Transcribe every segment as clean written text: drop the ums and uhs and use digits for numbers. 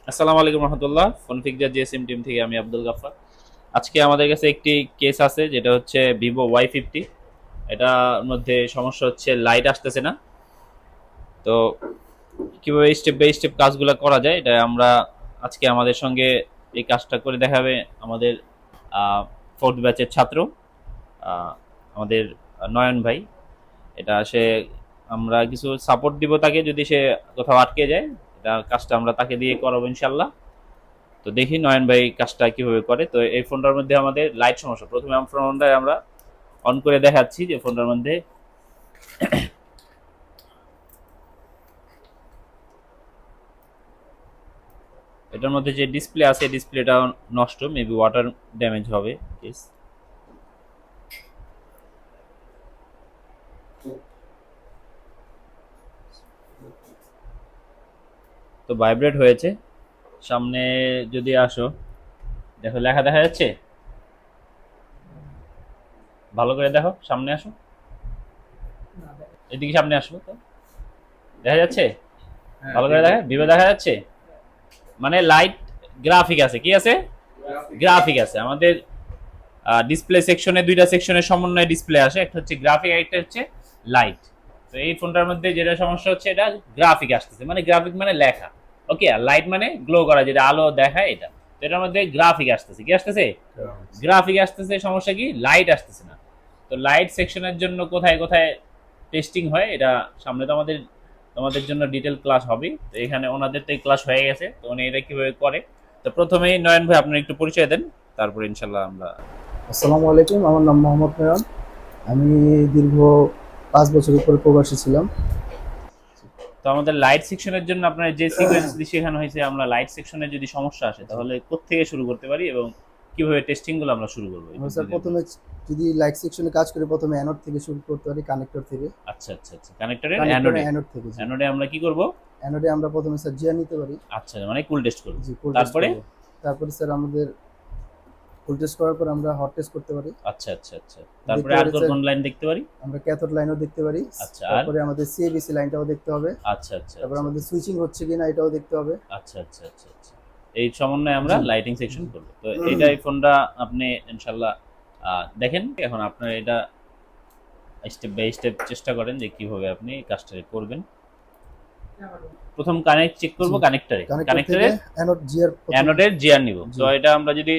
আসসালামু আলাইকুম রহমতুল্লাহ। ফোনফিক্সা GSM team থেকে আমি আব্দুল গাফফার। আজকে আমাদের কাছে একটি কেস আছে, যেটা হচ্ছে ভিভো Y50। এটার মধ্যে সমস্যা হচ্ছে লাইট আসতেছে না। তো কিভাবে স্টেপ বাই স্টেপ কাজগুলো করা যায়, এটা আমরা আজকে আমাদের সঙ্গে এই কাজটা করে দেখাবে আমাদের ফোর্থ ব্যাচের ছাত্র, আহ, আমাদের নয়ন ভাই। এটা সে আমরা কিছু সাপোর্ট দিব তাকে, যদি সে কোথাও আটকে যায়। এটা কাজটা আমরা তাকে দিয়ে করাবো ইনশাল্লাহ। তো দেখি নয়ন ভাই কাজটা কিভাবে করে। তো এই ফোনটার মধ্যে আমাদের লাইট সমস্যা। প্রথমে ফোনটা আমরা অন করে দেখাচ্ছি যে ফোনটার মধ্যে এটার মধ্যে যে ডিসপ্লে আছে, ডিসপ্লেটা নষ্ট, মেবি ওয়াটার ড্যামেজ হবে কেস। তো ভাইব্রেট হয়েছে। সামনে যদি আসো, দেখো লেখা দেখা যাচ্ছে, ভালো করে দেখো, সামনে আসো, এদিকে সামনে আসো। তো দেখা যাচ্ছে, ভালো করে দেখা, ভিভো দেখা যাচ্ছে। মানে লাইট গ্রাফিক আছে, কি আছে, গ্রাফিক আছে। আমাদের ডিসপ্লে সেকশনে দুইটা সেকশনের সমন্বয়ে ডিসপ্লে আসে, একটা হচ্ছে গ্রাফিক, একটা হচ্ছে লাইট। তো এই ফোনটার মধ্যে যেটা সমস্যা হচ্ছে, এটা গ্রাফিক আসতেছে, মানে গ্রাফিক মানে লেখা, ওকে, আর লাইট মানে গ্লো করা, যেটা আলো দেখায় এটা। তো এটার মধ্যে গ্রাফিক আসতেছে, কি আসতেছে, গ্রাফিক আসতেছে। সমস্যা কি, লাইট আসতেছে না। তো লাইট সেকশনের জন্য কোথায় কোথায় টেস্টিং হয়, এটা সামনে তো আমাদের তোমাদের জন্য ডিটেল ক্লাস হবে। তো এখানে ওনাদের তো ক্লাস হয়ে গেছে, তো উনি এটা কিভাবে করে। তো প্রথমেই নয়ন ভাই আপনার একটু পরিচয় দেন, তারপরে ইনশাল্লাহ আমরা। আসসালামু আলাইকুম, আমার নাম মোহাম্মদ নয়ন। আমি দীর্ঘ 5 বছর উপরে প্রবাসী ছিলাম। তো আমাদের লাইট সেকশনের জন্য আপনার যে সিকোয়েন্স শেখানো হয়েছে, আমরা লাইট সেকশনে যদি সমস্যা আসে তাহলে কোত্থেকে শুরু করতে পারি এবং কিভাবে টেস্টিং গুলো আমরা শুরু করবো, আমরা স্যার প্রথমে যদি লাইট সেকশনে কাজ করি, প্রথমে অ্যানোড থেকে শুরু করতে পারি, কানেক্টর থেকে। আচ্ছা আচ্ছা আচ্ছা, কানেক্টরের কানেক্টরে অ্যানোডে। অ্যানোড থেকে, জি। অ্যানোডে আমরা কি করব? অ্যানোডে আমরা প্রথমে স্যার জিয়া নিতে পারি। আচ্ছা, মানে কুল টেস্ট করব। জি, ফুল টেস্ট তারপরে? করব। তারপরে স্যার আমাদের ফুল টেস্ট করার পর আমরা হট টেস্ট করতে পারি। আচ্ছা আচ্ছা আচ্ছা, তারপরে দেখতে আর পারি স্যার, কোন লাইন দেখতে পারি? আমরা ক্যাথোড লাইনও দেখতে পারি। আচ্ছা, আর? তারপরে আমাদের সিএবিসি লাইনটাও দেখতে হবে। আচ্ছা আচ্ছা তারপর আচ্ছা আমাদের সুইচিং হচ্ছে কিনা এটাও দেখতে হবে। আচ্ছা আচ্ছা আচ্ছা আচ্ছা, এই সমন্বয়ে আমরা জি। লাইটিং সেকশন করব। তো এইটাই ফোনটা আপনি ইনশাল্লাহ দেখেন। এখন আপনার এটা স্টেপ বাই স্টেপ চেষ্টা করেন যে কিভাবে আপনি কাজটা করবেন। প্রথম কানেক্ট চেক করব জি, কানেক্টরে, কানেক্টর থেকে কানেক্টরের অ্যানোড জিয়ার প্রথম। অ্যানোডের জিআর নিব। জি। তো এটা আমরা যদি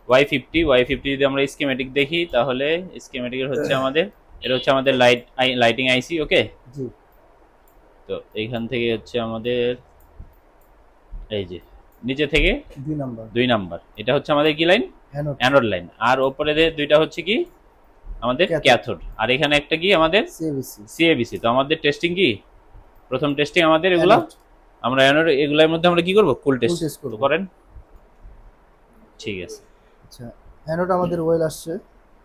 Y50 যদি আমরা স্কিমেটিক দেখি, তাহলে স্কিমেটিকের হচ্ছে আমাদের, এটা হচ্ছে আমাদের লাইটিং আইসি, ওকে। জি। তো এইখান থেকে হচ্ছে আমাদের, এই যে নিচে থেকে 2 নাম্বার 2 নাম্বার, এটা হচ্ছে আমাদের কি লাইন, অ্যানোড। Anode line. আর ওপরে দুইটা হচ্ছে কি আমাদের ক্যাথোড। ক্যাথোড, আর এখানে একটা কি আমাদের সিএবিসি। সিএবিসি। তো আমাদের টেস্টিং কি, প্রথম টেস্টিং আমাদের এগুলা, অ্যানোড। আমরা অ্যানোড এগুলোর মধ্যে আমরা কি করব, কুল ফুল টেস্ট টেস্ট তো করব। করেন। ঠিক আছে, আচ্ছা, অ্যানোড আমাদের ওয়েল আসছে।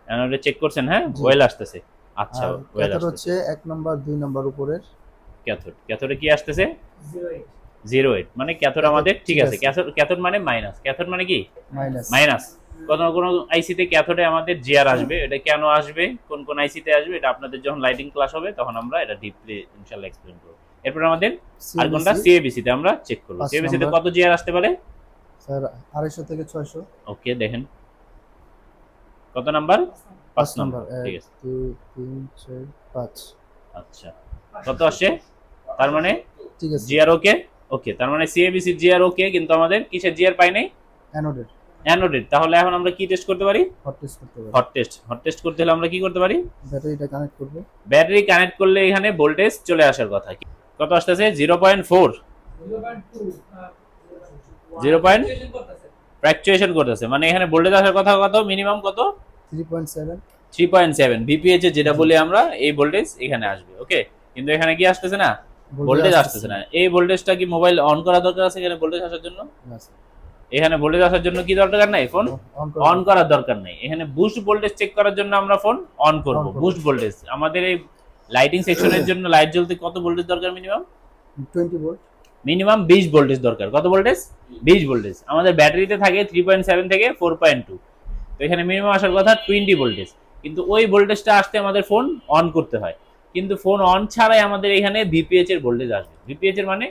অ্যানোডে চেক করছেন, হ্যাঁ, জি। ওয়েল আসতেছে। আচ্ছা, আর ওয়েল ক্যাথোড আসতেছে। হচ্ছে 1 নাম্বার 2 নাম্বার উপরের। ক্যাথোড, ক্যাথোডে কি আসতেছে, 08। মানে ক্যাথোড ক্যাথোড আমাদের ঠিক ঠিক আছে। আছে। ক্যাথোড, ক্যাথোড মানে মাইনাস, ক্যাথোড মানে কি মাইনাস। মাইনাস। কোন কোন আইসিতে ক্যাথোডে আমাদের জিআর আসবে, এটা কেন আসবে, কোন কোন আইসিতে আসবে, এটা আপনাদের যখন লাইটিং ক্লাস হবে তখন আমরা এটা ডিপলি ইনশাআল্লাহ এক্সপ্লেইন করব। এরপর আমাদের আর কোনটা, সিএবিসি সিএবিসি তে আমরা চেক করব। 5 সিএবিসি তে নাম্বার। কত জিআর আসতে পারে? স্যার 250 থেকে 600। ওকে, দেখেন কত নাম্বার, 5 5 নাম্বার, নাম্বার, ঠিক 1 আছে। 2 3 4 5। আচ্ছা, কত আসে, তার মানে ঠিক আছে। জিআর ওকে। ওকে, তার মানে সিএবিসি জিআর ওকে, কিন্তু আমাদের কিসের জিআর পাই নাই, অ্যানোডের অ্যানোডেড। তাহলে এখন আমরা কি টেস্ট করতে পারি, হট টেস্ট করতে হবে। Hot test. হট টেস্ট করতে হলে আমরা কি করতে পারি, ব্যাটারিটা কানেক্ট করব। ব্যাটারি কানেক্ট করলে এখানে ভোল্টেজ চলে আসার কথা। কত আসতেছে, 0.4, 0. ফ্ল্যাকচুয়েশন করতেছে, মানে এখানে ভোল্টেজ আসার কথা কত, মিনিমাম কত, 3.7। 3.7 ভিপিএইচ এ যেটা বলি আমরা, এই ভোল্টেজ এখানে আসবে, ওকে। কিন্তু এখানে কি আসতেছে না, ভোল্টেজ আসতেছে না। এই ভোল্টেজটা কি মোবাইল অন করা দরকার আছে এখানে ভোল্টেজ আসার জন্য? না স্যার, এখানে ভোল্টেজ আসার জন্য কি দরকার নাই, ফোন অন অন করার দরকার নেই। এখানে বুস্ট ভোল্টেজ চেক করার জন্য আমরা ফোন অন করব। অন করব। বুস্ট ভোল্টেজ আমাদের এই লাইটিং সেকশনের জন্য লাইট জ্বলতে কত ভোল্টেজ দরকার, মিনিমাম 20 ভোল্ট। মিনিমাম 20 ভোল্টেজ দরকার। কত ভোল্টেজ, 20 ভোল্টেজ। আমাদের ব্যাটারিতে থাকে 3.7 থেকে 4.2। তো এখানে মিনিমাম আসার কথা 20 ভোল্টেজ। কিন্তু ওই ভোল্টেজটা আসতে আমাদের ফোন অন করতে হয়, কিন্তু ফোন অন ছাড়াই আমাদের এখানে ভিপিএইচ এর ভোল্টেজ আসবে। ভিপিএইচ এর মানে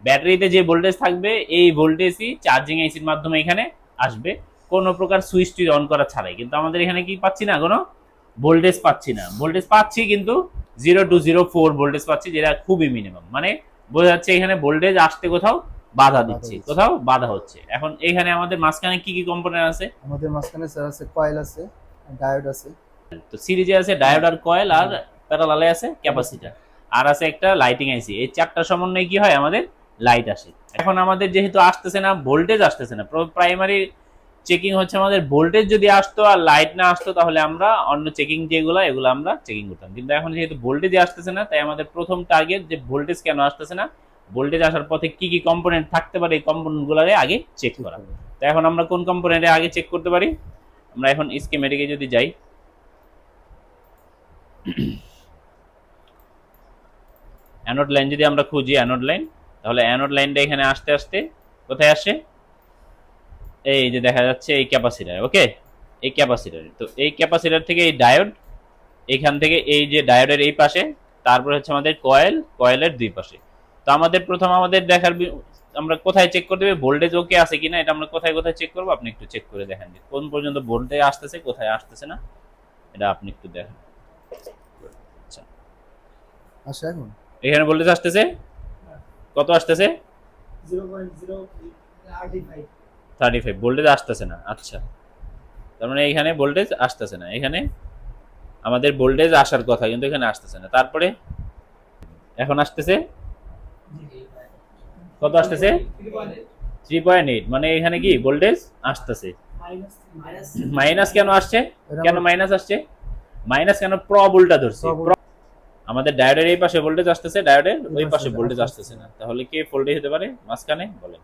ব্যাটারিতে যে ভোল্টেজ থাকবে এই ভোল্টেজই চার্জিং আইসির মাধ্যমে এখানে আসবে, কোনো প্রকার সুইচটি অন করা ছাড়াই। কিন্তু আমাদের এখানে কি পাচ্ছি না, কোনো ভোল্টেজ পাচ্ছি না। ভোল্টেজ পাচ্ছি কিন্তু 0204 ভোল্টেজ পাচ্ছি, যেটা খুবই মিনিমাম। মানে বোঝা যাচ্ছে এখানে ভোল্টেজ আসতে কোথাও বাধা দিচ্ছে, কোথাও বাধা হচ্ছে। এখন এখানে আমাদের মাঝখানে কি কি কম্পোনেন্ট আছে? আমাদের মাঝখানে স্যার আছে কয়েল আছে, ডায়োড আছে। তো সিরিজে আছে ডায়োড আর কয়েল, আর প্যারালালে আছে ক্যাপাসিটর, আর আছে একটা লাইটিং আইসি। এই চারটা সমন্বয়ে কি হয়, আমাদের লাইট আসে। এখন আমাদের যেহেতু আসতেছে না, ভোল্টেজ আসতেছে না, প্রাইমারি চেকিং হচ্ছে আমাদের ভোল্টেজ যদি আসতো আর লাইট না আসতো তাহলে আমরা অন্য চেকিং যেগুলো এগুলো আমরা চেকিং করতাম। কিন্তু এখন যেহেতু ভোল্টেজ আসতেছে না, তাই আমাদের প্রথম টার্গেট যে ভোল্টেজ কেন আসতেছে না, ভোল্টেজ আসার পথে কি কি কম্পোনেন্ট থাকতে পারে এই কম্পোনেন্টগুলোকে আগে চেক করা। তো এখন আমরা কোন কম্পোনেন্টে আগে চেক করতে পারি? আমরা এখন স্কিমেটিকে যদি যাই, অ্যানোড লাইন যদি আমরা খুঁজি, অ্যানোড লাইন, তাহলে অ্যানোড লাইনটা এখানে আসতে আসতে কোথায় আসে? এই যে দেখা যাচ্ছে এই ক্যাপাসিটর। ওকে, এই ক্যাপাসিটর। তো এই ক্যাপাসিটর থেকে এই ডায়োড, এখান থেকে এই যে ডায়োডের এই পাশে, তারপর হচ্ছে আমাদের কয়েল, কয়েলের দুই পাশে। তো আমাদের প্রথম আমাদের দেখার আমরা কোথায় চেক করতে হবে ভোল্টেজ ওকে আছে কিনা, এটা আমরা কোথায় কোথায় চেক করবো আপনি একটু চেক করে দেখেন যে কোন পর্যন্ত ভোল্টেজ আসতেছে, কোথায় আসতেছে না, এটা আপনি একটু দেখেন। আচ্ছা, আচ্ছা এখন এখানে ভোল্টেজ আসতেছে কত? আসতেছে 35 ভোল্টেজ আসতেছে না। আচ্ছা, তার মানে এখানে ভোল্টেজ আসতেছে না। এখানে আমাদের ভোল্টেজ আসার কথা কিন্তু এখানে আসতেছে না। তারপরে এখন আসতেছে কত? আসতেছে 3.8। মানে এখানে কি ভোল্টেজ আসতেছে। মাইনাস কেন আসছে? কেন মাইনাস আসছে? মাইনাস কেন? প্রব উল্টা ধরছে। আমাদের ডায়োডের এই পাশে ভোল্টেজ আসতেছে, ডায়োডের ওই পাশে ভোল্টেজ আসতেছে না। তাহলে কে ফল্টে হতে পারে মাঝখানে? বলেন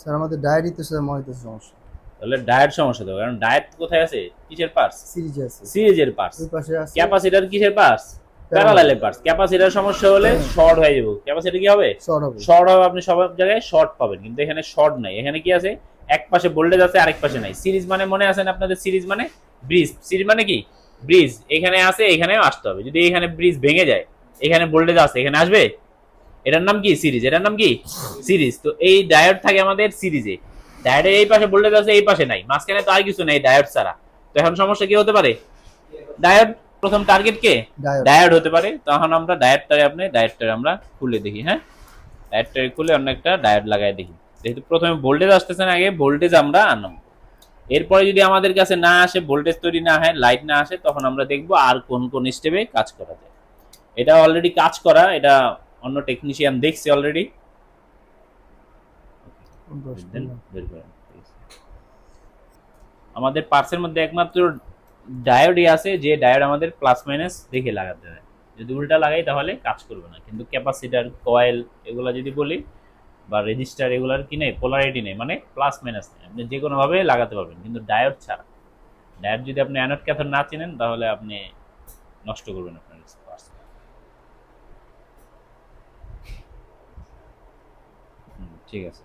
স্যার আমাদের ডায়োডেতে স্যার মনে সমস্যা। তাহলে ডায়োড সমস্যা তো, কারণ ডায়োড কোথায় আছে? কিসের পার্স? সিরিজে আছে, সিরিজের পার্স। ওই পাশে আছে ক্যাপাসিটর কিসের পার্স? প্যারালালের পার্স। ক্যাপাসিটর সমস্যা হলে শর্ট হয়ে যাবে। ক্যাপাসিটর কি হবে? শর্ট হবে। শর্ট হবে, আপনি সব জায়গায় শর্ট পাবেন, কিন্তু এখানে শর্ট নাই। এখানে কি আছে? এক পাশে ভোল্টেজ আছে, আরেক পাশে নাই। সিরিজ মানে মনে আছে না আপনাদের? সিরিজ মানে ব্রিজ। সিরিজ মানে কি? ব্রিজ। এখানে আছে, এখানেও আসতে হবে। যদি এখানে ব্রিজ ভেঙে যায়, এখানে ভোল্টেজ আছে, এখানে আসবে? এটার নাম কি? সিরিজ। এটার নাম কি? সিরিজ। তো এই ডায়োড থাকে আমাদের সিরিজে। ডায়োডের এই পাশে ভোল্টেজ আছে, এই পাশে নাই, মাঝখানে তো আর কিছু নেই ডায়োড ছাড়া। তো এখন সমস্যা কি হতে পারে? ডায়োড প্রথম টার্গেট কে? ডায়োড হতে পারে। তখন আমরা ডায়োডটারে আমরা খুলে দেখি। হ্যাঁ, ডায়োডটারে খুলে অন্য একটা ডায়োড লাগাই দেখি। যেহেতু প্রথমে ভোল্টেজ আসতেছে না, আগে ভোল্টেজ আমরা আনব। এরপরে যদি আমাদের কাছে না আসে, ভোল্টেজ তৈরি না হয়, লাইট না আসে, তখন আমরা দেখবো আর কোন কোন স্টেপে কাজ করা যায়। এটা অলরেডি কাজ করা, এটা অন্য টেকনিশিয়ান দেখছে অলরেডি। আমাদের পার্টসের মধ্যে একমাত্র ডায়োডই আছে যে ডায়োড আমাদের প্লাস মাইনাস দেখে লাগাতে হয়। যদি উল্টা লাগাই তাহলে কাজ করবে না। কিন্তু ক্যাপাসিটর, কয়েল এগুলা যদি বলি, বা রেজিস্টার, এগুলার কি নেই? পোলারিটি নেই, মানে প্লাস মাইনাস নেই। আপনি যে কোনোভাবে লাগাতে পারবেন, কিন্তু ডায়োড ছাড়া। ডায়োড যদি আপনি অ্যানোড ক্যাথোড না চিনেন তাহলে আপনি নষ্ট করবেন আপনার পার্টস। ঠিক আছে।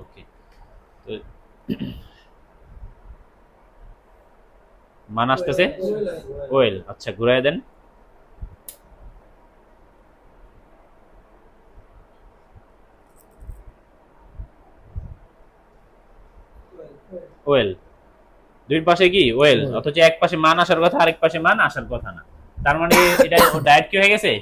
ওকে, তো মান আসতেছে ওয়েল। আচ্ছা, ঘুরাই দেন। ওয়েল, দুই পাশে কি ওয়েল, অথচ এক পাশে মান আসার কথা, আরেক পাশে মান আসার কথা না। তার মানে এটা ডায়োড কি হয়ে গেছে?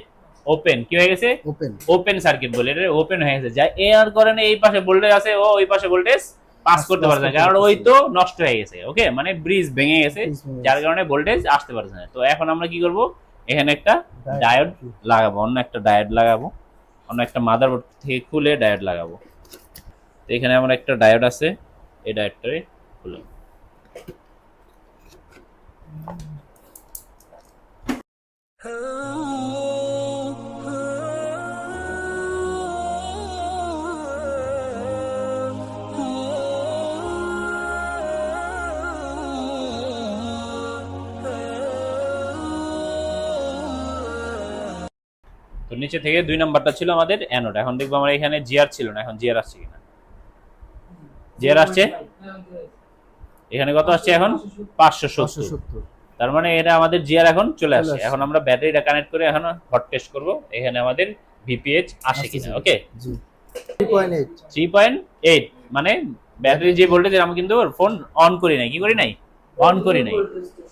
ওপেন। কি হয়ে গেছে? ওপেন। ওপেন সার্কিট বলে, এটা ওপেন হয়ে গেছে। যা এর কারণে এই পাশে ভোল্টেজ আছে, ও ওই পাশে ভোল্টেজ পাস করতে পারছে না, কারণ ওই তো নষ্ট হয়ে গেছে। ওকে, মানে ব্রিজ ভেঙে গেছে, যার কারণে ভোল্টেজ আসতে পারছে না। তো এখন আমরা কি করব? এখানে একটা ডায়োড লাগাবো, অন্য একটা ডায়োড লাগাবো, অন্য একটা মাদারবোর্ড থেকে খুলে ডায়োড লাগাবো। তো এখানে আমার একটা ডায়োড আছে, এই ডায়োডটারে খুলে তো নিচে থেকে 2 নাম্বারটা ছিল আমাদের অ্যানোড। এখন দেখবো আমরা এখানে জিআর ছিল না, এখন জিআর আসছে কিনা। জিআর আসছে, এখানে কত আসছে এখন? 570। তার মানে এটা আমাদের জিআর এখন চলে আসে। আসছে। এখন আমরা ব্যাটারিটা কানেক্ট করে এখন হট টেস্ট করব এখানে আমাদের ভিপিএইচ আসে কিনা। ওকে, জি 3.8 3.8 মানে ব্যাটারি যে ভোল্টেজ, আমি কিন্তু ফোন অন করি নাই, কি করি নাই, অন করি নাই।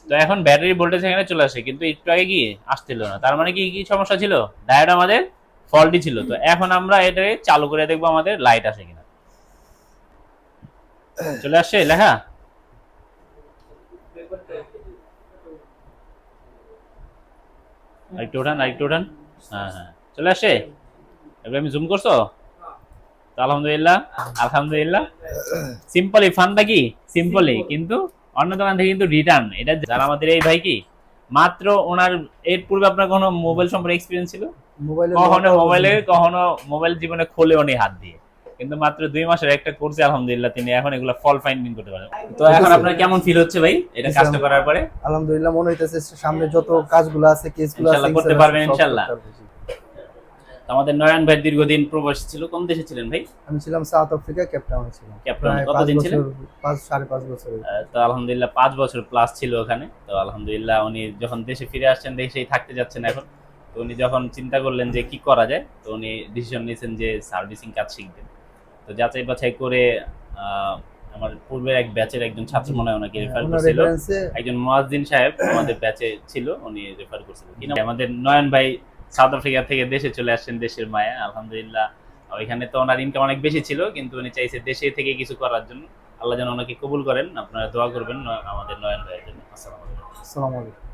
তো এখন ব্যাটারি ভোল্টেজ এখানে চলে আসে, কিন্তু একটু আগে কি আসছিল না। তার মানে কি কি সমস্যা ছিল, ডায়োড আমাদের ফল্টি ছিল। তো এখন আমরা এটা চালু করে দেখবো আমাদের লাইট আসে কিনা। চলে আসছে লেখা, আরেকটু ওঠান, আরেকটু ওঠান। হ্যাঁ হ্যাঁ চলে আসছে। এবার আমি জুম করছো তো আলহামদুলিল্লাহ, আলহামদুলিল্লাহ। সিম্পলি ফানটা কি সিম্পলি, কিন্তু অন্য দোকান থেকে কিন্তু রিটার্ন। এটা যারা আমাদের এই ভাই কি মাত্র ওনার এর পূর্বে আপনার কোনো মোবাইল সম্পর্কে এক্সপিরিয়েন্স ছিল? কখনো মোবাইল জীবনে খোলেও নি হাত দিয়ে, কিন্তু মাত্র 2 মাসের একটা কোর্সে আলহামদুলিল্লাহ তিনি এখন এগুলো ফল ফাইন্ডিং করতে পারেন। তো এখন আপনার কেমন ফিল হচ্ছে ভাই এটা কাজটা করার পরে? আলহামদুলিল্লাহ, মনে হইতেছে সামনে যত কাজগুলো আছে, কেসগুলো আছে, ইনশাআল্লাহ করতে পারবেন ইনশাআল্লাহ। আমাদের নয়ন ভাই দীর্ঘদিন প্রবাসী ছিল, কোন দেশে ছিলেন ভাই? আমি ছিলাম সাউথ আফ্রিকা, কেপটাউনে ছিলাম। কেপটাউন কতদিন ছিলেন? 5.5 বছর। তো আলহামদুলিল্লাহ 5 বছর প্লাস ছিল ওখানে। তো আলহামদুলিল্লাহ উনি যখন দেশে ফিরে আসছেন, দেশেই থাকতে যাচ্ছেন এখন। তো উনি যখন চিন্তা করলেন যে কি করা যায়, তো উনি ডিসিশন নিয়েছেন যে সার্ভিসিং কাজ শিখবেন। তো যাচাই বাছাই করে আমার পূর্বের এক ব্যাচের একজন ছাত্র মনে হয় ওনাকে রেফার করেছিল, একজন মুয়াজ্জিন সাহেব আমাদের ব্যাচে ছিল, উনি রেফার করেছিল। আমাদের নয়ন ভাই সাউথ আফ্রিকা থেকে দেশে চলে আসছেন দেশের মায়া, আলহামদুলিল্লাহ। ওইখানে তো ওনার ইনকাম অনেক বেশি ছিল, কিন্তু উনি চাইছে দেশে থেকে কিছু করার জন্য। আল্লাহ যেন ওনাকে কবুল করেন, আপনারা দোয়া করবেন আমাদের নয়ন ভাইয়ের জন্য। আসসালামু আলাইকুম।